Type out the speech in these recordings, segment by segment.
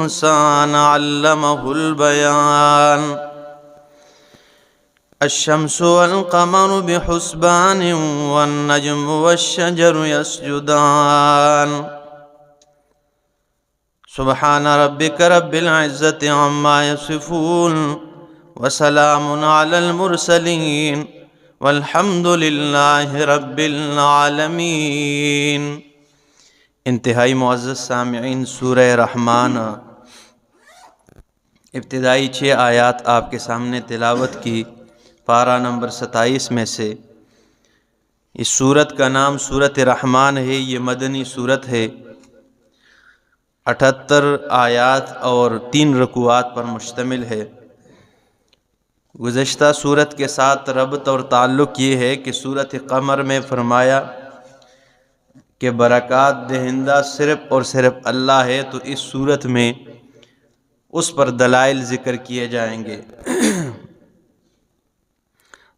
الإنسان علمه البيان الشمس والقمر بحسبان والنجم والشجر يسجدان سبحان ربك رب العزة عما يصفون وسلام على المرسلين والحمد للہ رب العالمین۔ انتہائی معزز سامعین، سورہ رحمان ابتدائی 6 آیات آپ کے سامنے تلاوت کی، پارہ نمبر 27 میں سے۔ اس سورت کا نام سورۃ رحمان ہے، یہ مدنی سورت ہے، 78 آیات اور 3 رکوعات پر مشتمل ہے۔ گزشتہ سورت کے ساتھ ربط اور تعلق یہ ہے کہ سورۃ قمر میں فرمایا کہ برکات دہندہ صرف اور صرف اللہ ہے، تو اس سورت میں اس پر دلائل ذکر کیے جائیں گے۔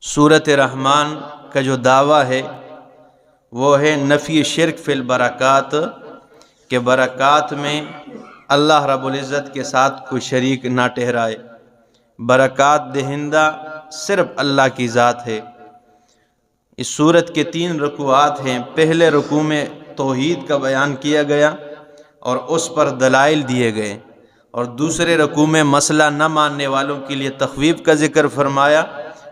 سورۃ رحمان کا جو دعویٰ ہے وہ ہے نفی شرک فی البرکات، کہ برکات میں اللہ رب العزت کے ساتھ کوئی شریک نہ ٹھہرائے، برکات دہندہ صرف اللہ کی ذات ہے۔ اس سورت کے 3 رکوعات ہیں۔ پہلے رکوع میں توحید کا بیان کیا گیا اور اس پر دلائل دیے گئے، اور دوسرے رکوع میں مسئلہ نہ ماننے والوں کے لیے تخویف کا ذکر فرمایا،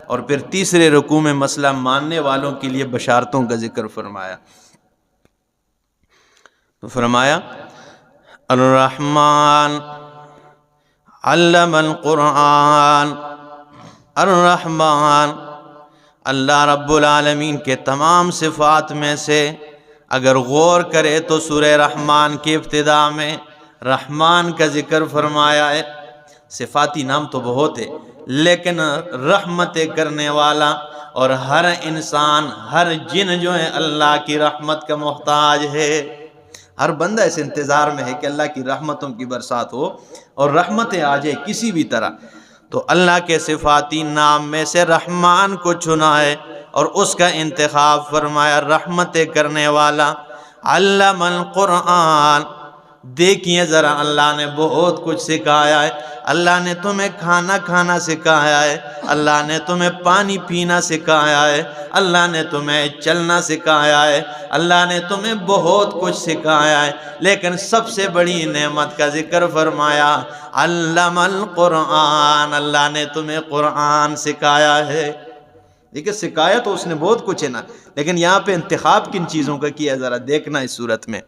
اور پھر تیسرے رکوع میں مسئلہ ماننے والوں کے لیے بشارتوں کا ذکر فرمایا۔ تو فرمایا الرحمن علم القرآن۔ الرحمن، اللہ رب العالمین کے تمام صفات میں سے اگر غور کرے تو سورہ رحمان کی ابتدا میں رحمان کا ذکر فرمایا ہے۔ صفاتی نام تو بہت ہے، لیکن رحمت کرنے والا، اور ہر انسان، ہر جن جو ہے اللہ کی رحمت کا محتاج ہے۔ ہر بندہ اس انتظار میں ہے کہ اللہ کی رحمتوں کی برسات ہو اور رحمتیں آ جائے کسی بھی طرح۔ تو اللہ کے صفاتی نام میں سے رحمان کو چنا ہے اور اس کا انتخاب فرمایا، رحمت کرنے والا۔ علم القرآن، دیکھیے ذرا، اللہ نے بہت کچھ سکھایا ہے۔ اللہ نے تمہیں کھانا کھانا سکھایا ہے، اللہ نے تمہیں پانی پینا سکھایا ہے، اللہ نے تمہیں چلنا سکھایا ہے، اللہ نے تمہیں بہت کچھ سکھایا ہے، لیکن سب سے بڑی نعمت کا ذکر فرمایا علم القرآن، اللہ نے تمہیں قرآن سکھایا ہے۔ دیکھیں، سکھایا تو اس نے بہت کچھ ہے نا، لیکن یہاں پہ انتخاب کن چیزوں کا کیا ذرا دیکھنا اس صورت میں۔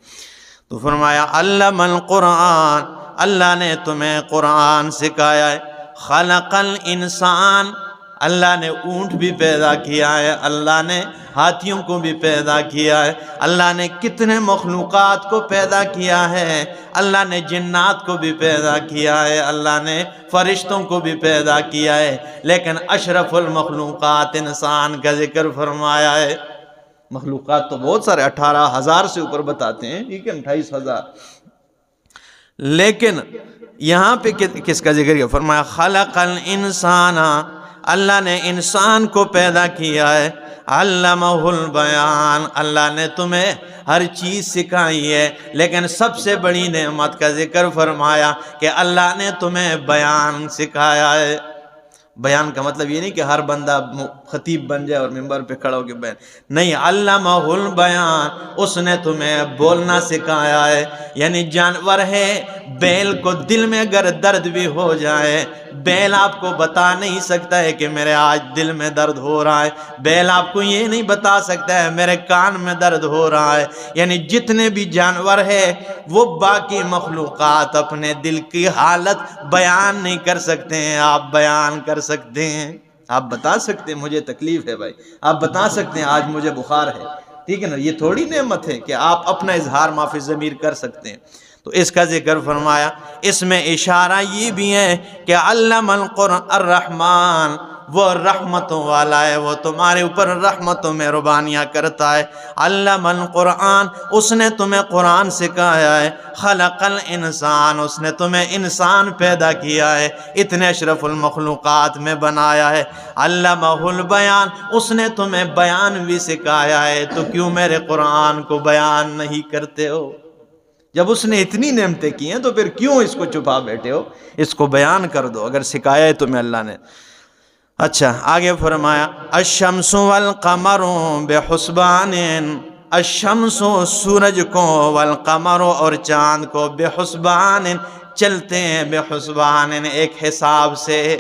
تو فرمایا علم القرآن، اللہ نے تمہیں قرآن سکھایا ہے۔ خلق الانسان، اللہ نے اونٹ بھی پیدا کیا ہے، اللہ نے ہاتھیوں کو بھی پیدا کیا ہے، اللہ نے کتنے مخلوقات کو پیدا کیا ہے، اللہ نے جنات کو بھی پیدا کیا ہے، اللہ نے فرشتوں کو بھی پیدا کیا ہے، لیکن اشرف المخلوقات انسان کا ذکر فرمایا ہے۔ مخلوقات تو بہت سارے، 18,000 سے اوپر بتاتے ہیں، ٹھیک ہے، 28,000، لیکن یہاں پہ کس کا ذکر کیا؟ فرمایا خلق الانسان، اللہ نے انسان کو پیدا کیا ہے۔ علمہ البیان، اللہ نے تمہیں ہر چیز سکھائی ہے، لیکن سب سے بڑی نعمت کا ذکر فرمایا کہ اللہ نے تمہیں بیان سکھایا ہے۔ بیان کا مطلب یہ نہیں کہ ہر بندہ خطیب بن جائے اور ممبر پہ کھڑا ہو کے بیان، نہیں، علمہ البیان، اس نے تمہیں بولنا سکھایا ہے۔ یعنی جانور ہے، بیل کو دل میں اگر درد بھی ہو جائے، بیل آپ کو بتا نہیں سکتا ہے کہ میرے آج دل میں درد ہو رہا ہے، بیل آپ کو یہ نہیں بتا سکتا ہے میرے کان میں درد ہو رہا ہے۔ یعنی جتنے بھی جانور ہے وہ باقی مخلوقات اپنے دل کی حالت بیان نہیں کر سکتے ہیں، آپ بیان کر سکتے ہیں، آپ بتا سکتے ہیں مجھے تکلیف ہے بھائی، آپ بتا سکتے ہیں آج مجھے بخار ہے، ٹھیک ہے نا۔ یہ تھوڑی نعمت ہے کہ آپ اپنا اظہار معافی ضمیر کر سکتے ہیں۔ تو اس کا ذکر فرمایا۔ اس میں اشارہ یہ بھی ہے کہ علم القرآن، الرحمن، وہ رحمتوں والا ہے، وہ تمہارے اوپر رحمت و مہربانیاں کرتا ہے۔ علم القرآن، اس نے تمہیں قرآن سکھایا ہے۔ خلق الانسان، اس نے تمہیں انسان پیدا کیا ہے، اتنے اشرف المخلوقات میں بنایا ہے۔ علمہ البیان، اس نے تمہیں بیان بھی سکھایا ہے، تو کیوں میرے قرآن کو بیان نہیں کرتے ہو؟ جب اس نے اتنی نعمتیں کی ہیں تو پھر کیوں اس کو چھپا بیٹھے ہو؟ اس کو بیان کر دو، اگر سکھایا ہے تمہیں اللہ نے۔ اچھا آگے فرمایا الشمس والقمر بحسبان، الشمس سورج کو، والقمر اور چاند کو، بحسبان چلتے ہیں، بحسبان ایک حساب سے،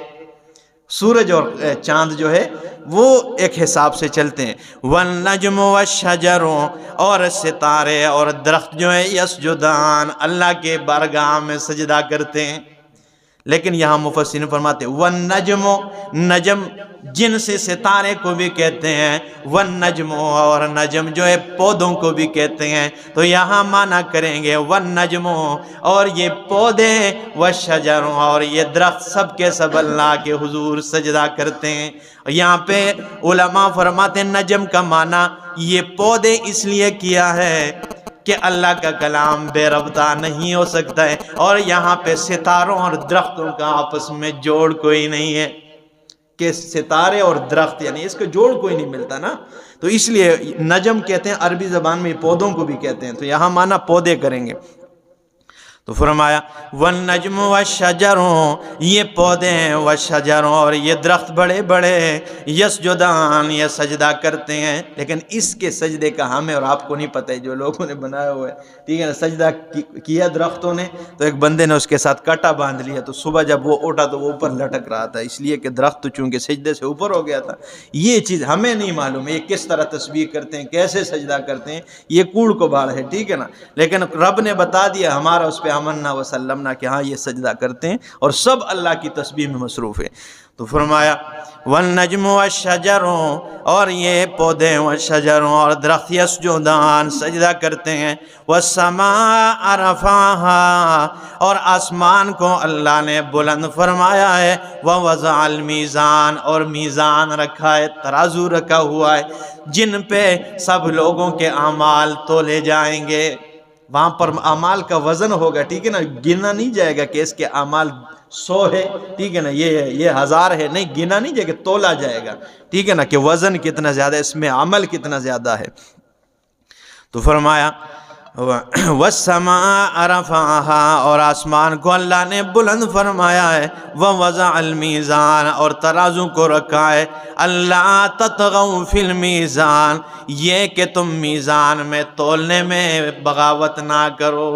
سورج اور چاند جو ہے وہ ایک حساب سے چلتے ہیں۔ والنجم والشجر اور ستارے اور درخت جو ہے، یسجدان اللہ کے بارگاہ میں سجدہ کرتے ہیں۔ لیکن یہاں مفسرین فرماتے ہیں والنجم، نجم جن سے ستارے کو بھی کہتے ہیں، والنجم اور نجم جو ہے پودوں کو بھی کہتے ہیں، تو یہاں معنی کریں گے والنجم اور یہ پودے، والشجر اور یہ درخت، سب کے سب اللہ کے حضور سجدہ کرتے ہیں۔ یہاں پہ علماء فرماتے ہیں نجم کا معنی یہ پودے اس لیے کیا ہے کہ اللہ کا کلام بے ربطہ نہیں ہو سکتا ہے، اور یہاں پہ ستاروں اور درختوں کا آپس میں جوڑ کوئی نہیں ہے، کہ ستارے اور درخت یعنی اس کا جوڑ کوئی نہیں ملتا نا، تو اس لیے نجم کہتے ہیں، عربی زبان میں پودوں کو بھی کہتے ہیں، تو یہاں معنی پودے کریں گے۔ تو فرمایا والنجم والشجر، یہ پودے ہیں، والشجر اور یہ درخت بڑے بڑے، یسجدان یہ سجدہ کرتے ہیں۔ لیکن اس کے سجدے کا ہمیں اور آپ کو نہیں پتہ ہے، جو لوگوں نے بنایا ہوا ہے، ٹھیک ہے نا، سجدہ کیا درختوں نے، تو ایک بندے نے اس کے ساتھ کٹا باندھ لیا، تو صبح جب وہ اٹھا تو وہ اوپر لٹک رہا تھا، اس لیے کہ درخت چونکہ سجدے سے اوپر ہو گیا تھا۔ یہ چیز ہمیں نہیں معلوم ہے، یہ کس طرح تسبیح کرتے ہیں، کیسے سجدہ کرتے ہیں، یہ کوڑ کو باڑ ہے، ٹھیک ہے نا، لیکن رب نے بتا دیا، ہمارا اس پہ آمنا وسلمنا کہ ہاں یہ سجدہ کرتے ہیں، اور سب اللہ کی تسبیح میں مصروف ہے۔ تو فرمایا والنجم والشجر اور یہ پودے، والشجر اور درخت، یسجدان سجدہ کرتے ہیں، والسماء رفعها اور آسمان کو اللہ نے بلند فرمایا ہے، ووضع المیزان اور میزان رکھا ہے، ترازو رکھا ہوا ہے، جن پہ سب لوگوں کے اعمال تولے جائیں گے، وہاں پر اعمال کا وزن ہوگا، ٹھیک ہے نا، گنا نہیں جائے گا کہ اس کے اعمال 100 ہے، ٹھیک ہے نا، یہ 1000 ہے، نہیں گنا نہیں جائے گا، تولا جائے گا، ٹھیک ہے نا، کہ وزن کتنا زیادہ ہے، اس میں عمل کتنا زیادہ ہے۔ تو فرمایا والسماء رفعها اور آسمان کو اللہ نے بلند فرمایا ہے، ووضع المیزان اور ترازو کو رکھا ہے، اللہ تطغوا فی المیزان یہ کہ تم میزان میں تولنے میں بغاوت نہ کرو،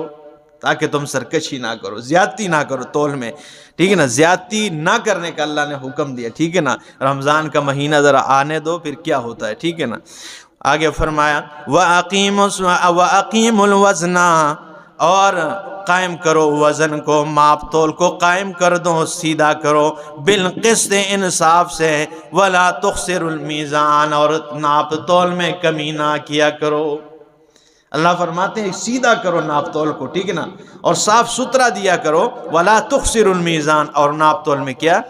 تاکہ تم سرکشی نہ کرو، زیادتی نہ کرو تول میں، ٹھیک ہے نا، زیادتی نہ کرنے کا اللہ نے حکم دیا، ٹھیک ہے نا۔ رمضان کا مہینہ ذرا آنے دو پھر کیا ہوتا ہے، ٹھیک ہے نا۔ آگے فرمایا وَأَقِيمُوا الْوَزْنَ اور قائم کرو وزن کو، ماپ تول کو قائم کر دو، سیدھا کرو، بالقسط انصاف سے، وَلَا تُخْسِرُوا الْمِيزَانَ اور ناپ تول میں کمی نہ کیا کرو۔ اللہ فرماتے ہیں سیدھا کرو ناپ تول کو، ٹھیک ہے نا، اور صاف ستھرا دیا کرو، وَلَا تُخْسِرُوا الْمِيزَانَ اور ناپ تول میں کیا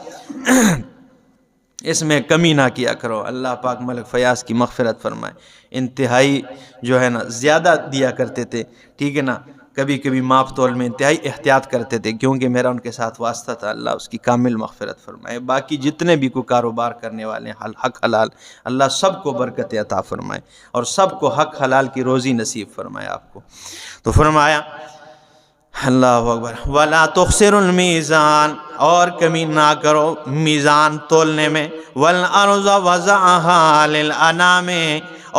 اس میں کمی نہ کیا کرو۔ اللہ پاک ملک فیاض کی مغفرت فرمائے، انتہائی جو ہے نا زیادہ دیا کرتے تھے، ٹھیک ہے نا، کبھی کبھی ماپ تول میں انتہائی احتیاط کرتے تھے، کیونکہ میرا ان کے ساتھ واسطہ تھا، اللہ اس کی کامل مغفرت فرمائے۔ باقی جتنے بھی کوئی کاروبار کرنے والے ہیں حق حلال، اللہ سب کو برکت عطا فرمائے اور سب کو حق حلال کی روزی نصیب فرمائے آپ کو۔ تو فرمایا اللہ اکبر وَلَا تُخْسِرُوا الْمِيزَانَ اور کمی نہ کرو میزان تولنے میں، وَالْأَرْضَ وَضَعَهَا لِلْأَنَامِ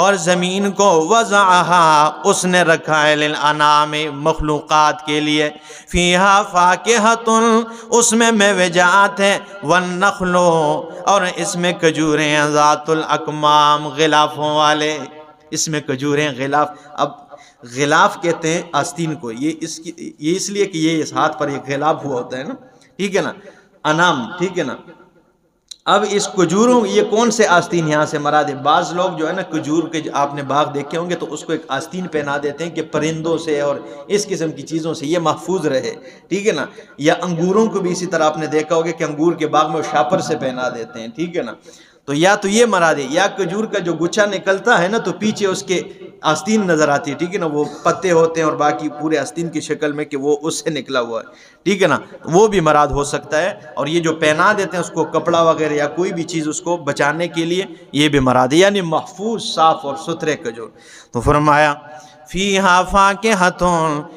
اور زمین کو وضعها اس نے رکھا ہے للانام مخلوقات کے لیے، فیہا فاکہۃ اس میں میوے جات ہے، والنخل اور اس میں کھجوریں ہیں، ذات الاکمام غلافوں والے، اس میں کھجوریں غلاف، اب غلاف کہتے ہیں آستین کو، یہ اس لیے کہ یہ اس ہاتھ پر ایک غلاف ہوا ہوتا ہے نا، ٹھیک ہے نا، انام، ٹھیک ہے نا۔ اب اس کھجوروں یہ کون سے آستین یہاں سے مراد ہے؟ بعض لوگ جو ہے نا کھجور کے آپ نے باغ دیکھے ہوں گے تو اس کو ایک آستین پہنا دیتے ہیں کہ پرندوں سے اور اس قسم کی چیزوں سے یہ محفوظ رہے، ٹھیک ہے نا، یا انگوروں کو بھی اسی طرح آپ نے دیکھا ہوگا کہ انگور کے باغ میں وہ شاپر سے پہنا دیتے ہیں، ٹھیک ہے نا۔ تو یا تو یہ مراد ہے، یا کھجور کا جو گچھا نکلتا ہے نا تو پیچھے اس کے آستین نظر آتی ہے، ٹھیک ہے نا، وہ پتے ہوتے ہیں اور باقی پورے آستین کی شکل میں کہ وہ اس سے نکلا ہوا ہے، ٹھیک ہے نا، وہ بھی مراد ہو سکتا ہے، اور یہ جو پہنا دیتے ہیں اس کو کپڑا وغیرہ یا کوئی بھی چیز اس کو بچانے کے لیے، یہ بھی مراد ہے، یعنی محفوظ صاف اور ستھرے کھجور۔ تو فرمایا فیہا فاکہۃ،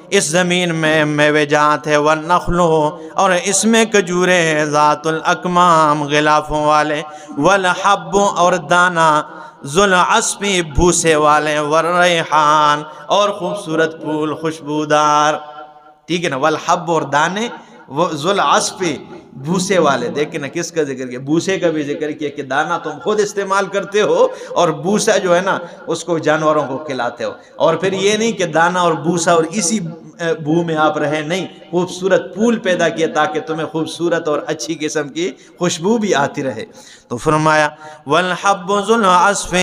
اس زمین میں میوے جات ہے، والنخل، اور اس میں کھجورے ہیں، ذات الاکمام، غلافوں والے، والحب، اور دانا، ذو العصف، بھوسے والے، والریحان، اور خوبصورت پھول خوشبودار، ٹھیک ہے نا، والحب، اور دانے، ذو العصف، بھوسے والے۔ دیکھیں نا کس کا ذکر کیا، بھوسے کا بھی ذکر کیا کہ دانا تم خود استعمال کرتے ہو اور بھوسا جو ہے نا اس کو جانوروں کو کھلاتے ہو، اور پھر یہ نہیں کہ دانا اور بھوسا اور اسی بھو میں آپ رہے، نہیں، خوبصورت پھول پیدا کیا تاکہ تمہیں خوبصورت اور اچھی قسم کی خوشبو بھی آتی رہے۔ تو فرمایا والحب ذو العصف،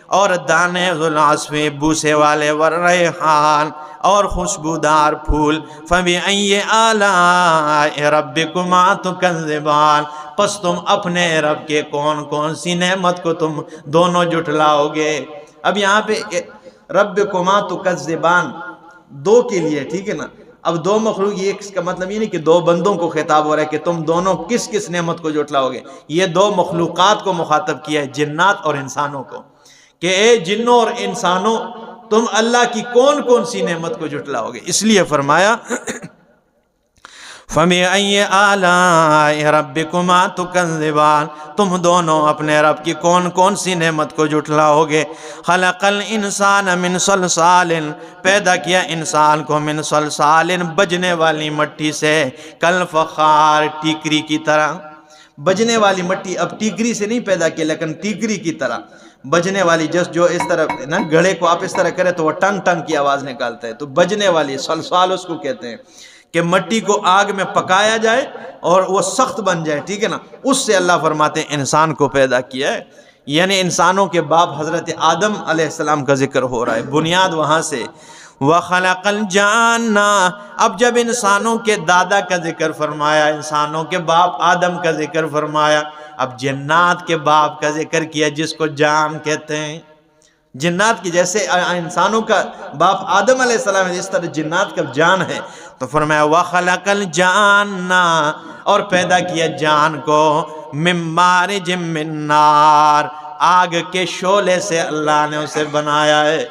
اور دانے ذو العصف، بوسے والے، والریحان، اور خوشبودار پھول، فَبِأَيِّ آلَاءِ رَبِّكُمَا تُكَذِّبَانِ، پس تم اپنے رب کے کون کون سی نعمت کو تم دونوں جھٹلاؤ گے۔ اب یہاں پہ رَبِّكُمَا تُكَذِّبَانِ دو کے لیے، ٹھیک ہے نا، اب دو مخلوق، یہ اس کا مطلب یہ نہیں کہ دو بندوں کو خطاب ہو رہا ہے کہ تم دونوں کس کس نعمت کو جھٹلاؤ گے، یہ دو مخلوقات کو مخاطب کیا ہے، جنات اور انسانوں کو، کہ اے جنوں اور انسانوں تم اللہ کی کون کون سی نعمت کو جھٹلاؤ گے۔ اس لیے فرمایا فَبِأَيِّ آلَاءِ رَبِّكُمَا تُكَذِّبَانِ، تم دونوں اپنے رب کی کون کون سی نعمت کو جھٹلاؤ گے۔ خَلَقَ الْإِنسَانَ مِنْ صَلْصَالٍ، پیدا کیا انسان کو، من صلصال، بجنے والی مٹی سے، کالفخار، ٹیکری کی طرح، بجنے والی مٹی، اب ٹیکری سے نہیں پیدا کیا لیکن ٹیکری کی طرح بجنے والی، جو اس طرح نا گھڑے کو آپ اس طرح کرے تو وہ ٹنگ ٹنگ کی آواز نکالتا ہے، تو بجنے والی صلصال اس کو کہتے ہیں کہ مٹی کو آگ میں پکایا جائے اور وہ سخت بن جائے، ٹھیک ہے نا، اس سے اللہ فرماتے ہیں انسان کو پیدا کیا ہے، یعنی انسانوں کے باپ حضرت آدم علیہ السلام کا ذکر ہو رہا ہے، بنیاد وہاں سے۔ وَخَلَقَ الْجَانَّ، اب جب انسانوں کے دادا کا ذکر فرمایا، انسانوں کے باپ آدم کا ذکر فرمایا، اب جنات کے باپ کا ذکر کیا جس کو جان کہتے ہیں، جنات کی جیسے انسانوں کا باپ آدم علیہ السلام ہے، اس طرح جنات کا جان ہے، تو فرمایا وَخَلَقَ الْجَانَّ، اور پیدا کیا جان کو، مِن مَارِجٍ مِّن نَار، آگ کے شعلے سے اللہ نے اسے بنایا ہے،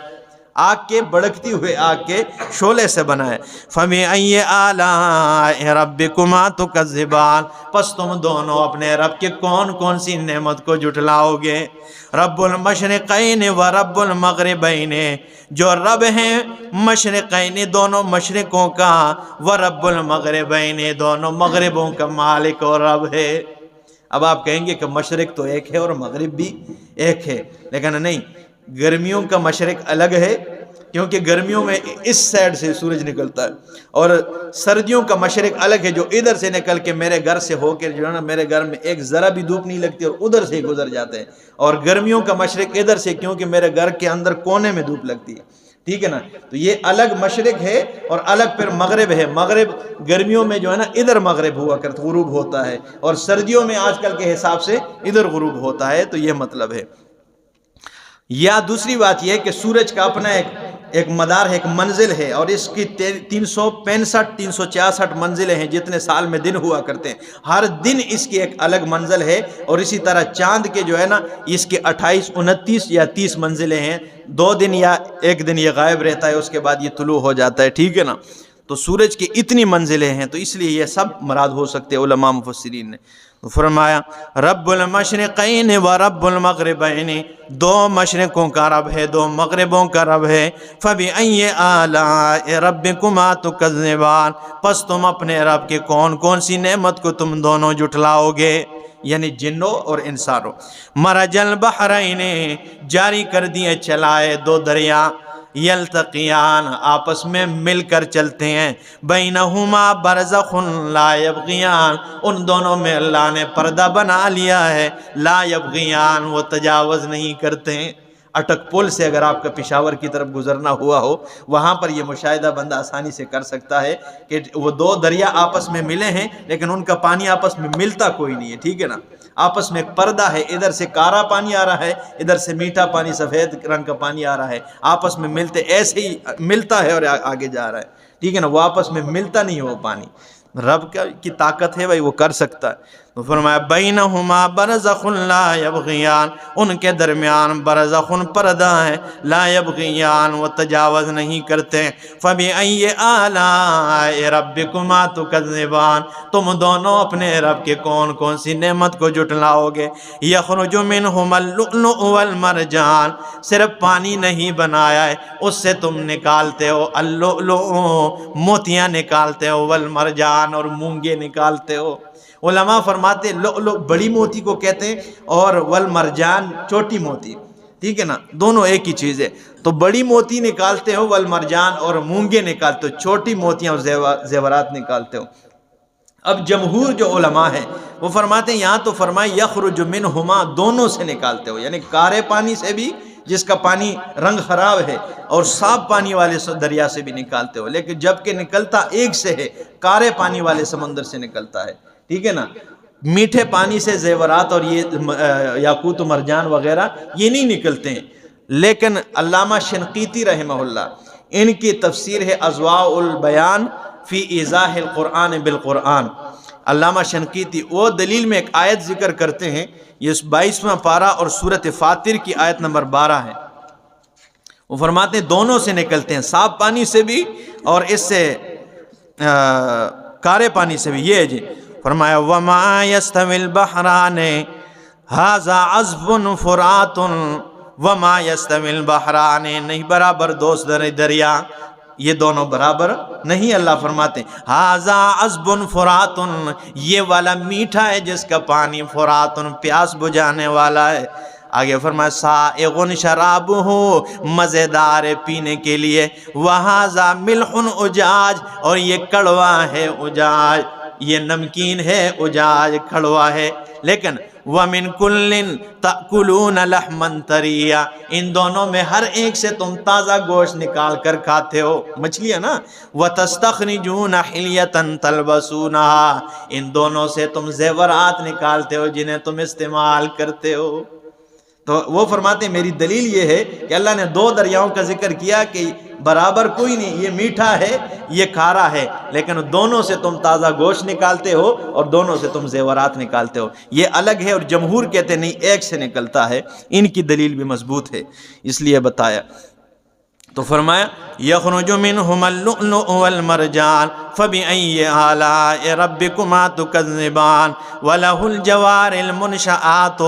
آگ کے بڑکتی ہوئے آگ کے شعلے سے بنا ہے۔ فَبِأَيِّ آلَاءِ رَبِّكُمَا تُكَذِّبَانِ، پس تم دونوں اپنے رب کے کون کون سی نعمت کو جھٹلاؤ گے۔ رب المشرقین و رب المغربین، جو رب ہیں مشرقین دونوں مشرقوں کا، و رب المغربین دونوں مغربوں کا مالک اور رب ہے۔ اب آپ کہیں گے کہ مشرق تو ایک ہے اور مغرب بھی ایک ہے، لیکن نہیں، گرمیوں کا مشرق الگ ہے کیونکہ گرمیوں میں اس سائڈ سے سورج نکلتا ہے، اور سردیوں کا مشرق الگ ہے جو ادھر سے نکل کے میرے گھر سے ہو کے جو ہے نا میرے گھر میں ایک ذرا بھی دھوپ نہیں لگتی اور ادھر سے گزر جاتے ہیں، اور گرمیوں کا مشرق ادھر سے کیونکہ میرے گھر کے اندر کونے میں دھوپ لگتی ہے، ٹھیک ہے نا، تو یہ الگ مشرق ہے، اور الگ پھر مغرب ہے، مغرب گرمیوں میں جو ہے نا ادھر مغرب ہوا کرتا، غروب ہوتا ہے، اور سردیوں میں آج کل کے حساب سے ادھر غروب ہوتا ہے، تو یہ مطلب ہے۔ یا دوسری بات یہ ہے کہ سورج کا اپنا ایک مدار ہے، ایک منزل ہے، اور اس کی 365 366 منزلیں ہیں، جتنے سال میں دن ہوا کرتے ہیں، ہر دن اس کی ایک الگ منزل ہے، اور اسی طرح چاند کے جو ہے نا اس کے 28 29 یا 30 منزلیں ہیں، 2 دن یا 1 دن یہ غائب رہتا ہے، اس کے بعد یہ طلوع ہو جاتا ہے، ٹھیک ہے نا، تو سورج کی اتنی منزلیں ہیں، تو اس لیے یہ سب مراد ہو سکتے ہیں علماء مفسرین نے۔ تو فرمایا رب المشرقین و رب المغربین، دو مشرقوں کا رب ہے، دو مغربوں کا رب ہے۔ فَبِأَيِّ آلَاءِ رَبِّكُمَا تُكَذِّبَانِ، پس تم اپنے رب کے کون کون سی نعمت کو تم دونوں جھٹلاؤ گے، یعنی جنوں اور انسانوں۔ مرج البحرین، جاری کر دیے چلائے 2 دریا، یلتقیان، آپس میں مل کر چلتے ہیں، بینہما برزخ لا یبغیان، ان دونوں میں اللہ نے پردہ بنا لیا ہے، لا یبغیان، وہ تجاوز نہیں کرتے ہیں۔ اٹک پل سے اگر آپ کا پشاور کی طرف گزرنا ہوا ہو، وہاں پر یہ مشاہدہ بندہ آسانی سے کر سکتا ہے کہ وہ 2 دریا آپس میں ملے ہیں لیکن ان کا پانی آپس میں ملتا کوئی نہیں ہے، ٹھیک ہے نا، آپس میں ایک پردہ ہے، ادھر سے کارا پانی آ رہا ہے، ادھر سے میٹھا پانی سفید رنگ کا پانی آ رہا ہے، آپس میں ملتے، ایسے ہی ملتا ہے اور آگے جا رہا ہے، ٹھیک ہے نا، وہ آپس میں ملتا نہیں ہے وہ پانی، رب کی طاقت ہے بھائی، وہ کر سکتا ہے۔ تو فرمایا بینہما برزخ لا یبغیان، ان کے درمیان برزخ پردہ ہے، لا یبغیان وہ تجاوز نہیں کرتے۔ فبأی آلاء ربکما تکذبان، تم دونوں اپنے رب کے کون کون سی نعمت کو جھٹلاؤ گے؟ یخرج منہما اللؤلؤ والمرجان، صرف پانی نہیں بنایا ہے، اس سے تم نکالتے ہو اللؤلؤ موتیاں نکالتے ہو، والمرجان اور مونگے نکالتے ہو۔ علماء فرماتے لؤلؤ بڑی موتی کو کہتے ہیں اور والمرجان چھوٹی موتی، ٹھیک ہے نا، دونوں ایک ہی چیز ہے۔ تو بڑی موتی نکالتے ہو والمرجان، اور مونگے نکالتے ہو، چھوٹی موتیاں اور زیورات نکالتے ہو۔ اب جمہور جو علماء ہیں وہ فرماتے ہیں یہاں تو فرمائے یخرج منہما، دونوں سے نکالتے ہو، یعنی کارے پانی سے بھی جس کا پانی رنگ خراب ہے اور صاف پانی والے دریا سے بھی نکالتے ہو، لیکن جب کہ نکلتا ایک سے ہے، کارے پانی والے سمندر سے نکلتا ہے، ٹھیک ہے نا۔ میٹھے پانی سے زیورات اور یہ یاقوت و مرجان وغیرہ یہ نہیں نکلتے ہیں۔ لیکن علامہ شنقیطی رحمہ اللہ، ان کی تفسیر ہے اضواء البیان فی ایضاح القرآن بالقرآن۔ علامہ شنقیطی وہ دلیل میں ایک آیت ذکر کرتے ہیں، یہ 22واں پارہ اور سورۃ فاطر کی آیت نمبر 12 ہے۔ وہ فرماتے ہیں دونوں سے نکلتے ہیں، صاف پانی سے بھی اور اس سے کارے پانی سے بھی۔ یہ ہے جی، فرمایا وَمَا يَسْتَوِي الْبَحْرَانِ هَذَا عَذْبٌ فُرَاتٌ وَمَا يَسْتَوِي الْبَحْرَانِ، نہیں برابر دوست دریا، یہ دونوں برابر نہیں۔ اللہ فرماتے ہیں هَذَا عَذْبٌ فُرَاتٌ، یہ والا میٹھا ہے جس کا پانی فراتن پیاس بجھانے والا ہے۔ آگے فرمایا سائغ شرابہ، مزیدار پینے کے لیے، وَهَذَا مِلْحٌ اُجاج، اور یہ کڑوا ہے اجاج، یہ نمکین ہے اجاج کھڑوا ہے۔ لیکن وَمِن كُلٍّ تَأْكُلُونَ لَحْمًا طَرِيًّا، ان دونوں میں ہر ایک سے تم تازہ گوشت نکال کر کھاتے ہو، مچھلیاں نا۔ وَتَسْتَخْرِجُونَ حِلْيَةً تَلْبَسُونَهَا، ان دونوں سے تم زیورات نکالتے ہو جنہیں تم استعمال کرتے ہو۔ تو وہ فرماتے ہیں میری دلیل یہ ہے کہ اللہ نے دو دریاؤں کا ذکر کیا کہ برابر کوئی نہیں، یہ میٹھا ہے یہ کھارا ہے، لیکن دونوں سے تم تازہ گوشت نکالتے ہو اور دونوں سے تم زیورات نکالتے ہو، یہ الگ ہے۔ اور جمہور کہتے ہیں نہیں، ایک سے نکلتا ہے، ان کی دلیل بھی مضبوط ہے، اس لیے بتایا۔ تو فرمایا یخرج منہما اللؤلؤ والمرجان فبأی آلاء ربکما تکذبان وَلَهُ الْجَوَارِ الْمُنْشَآتُ،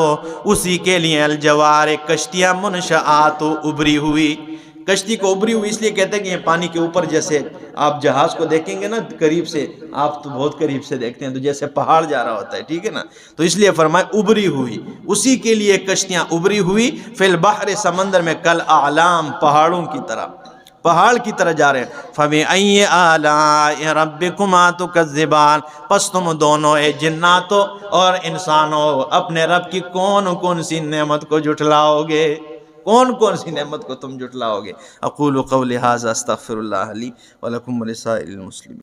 اسی کے لیے الجوار کشتیاں منشآت ابری ہوئی۔ کشتی کو ابری ہوئی اس لیے کہتے ہیں کہ یہ پانی کے اوپر، جیسے آپ جہاز کو دیکھیں گے نا قریب سے، آپ تو بہت قریب سے دیکھتے ہیں تو جیسے پہاڑ جا رہا ہوتا ہے، ٹھیک ہے نا، تو اس لیے فرمایا ابری ہوئی، اسی کے لیے کشتیاں ابری ہوئی، فی البحر سمندر میں، کل اعلام پہاڑوں کی طرح، پہاڑ کی طرح جا رہے ہیں۔ فَبِأَيِّ آلَاءِ رَبِّكُمَا تُكَذِّبَانِ، پس تم دونوں اے جناتوں اور انسانوں اپنے رب کی کون کون سی نعمت کو جھٹلاؤ گے، کون کون سی نعمت کو تم جھٹلاؤ گے۔ اقول قولی ھذا استغفر اللہ لی ولکم ولسائر المسلمین۔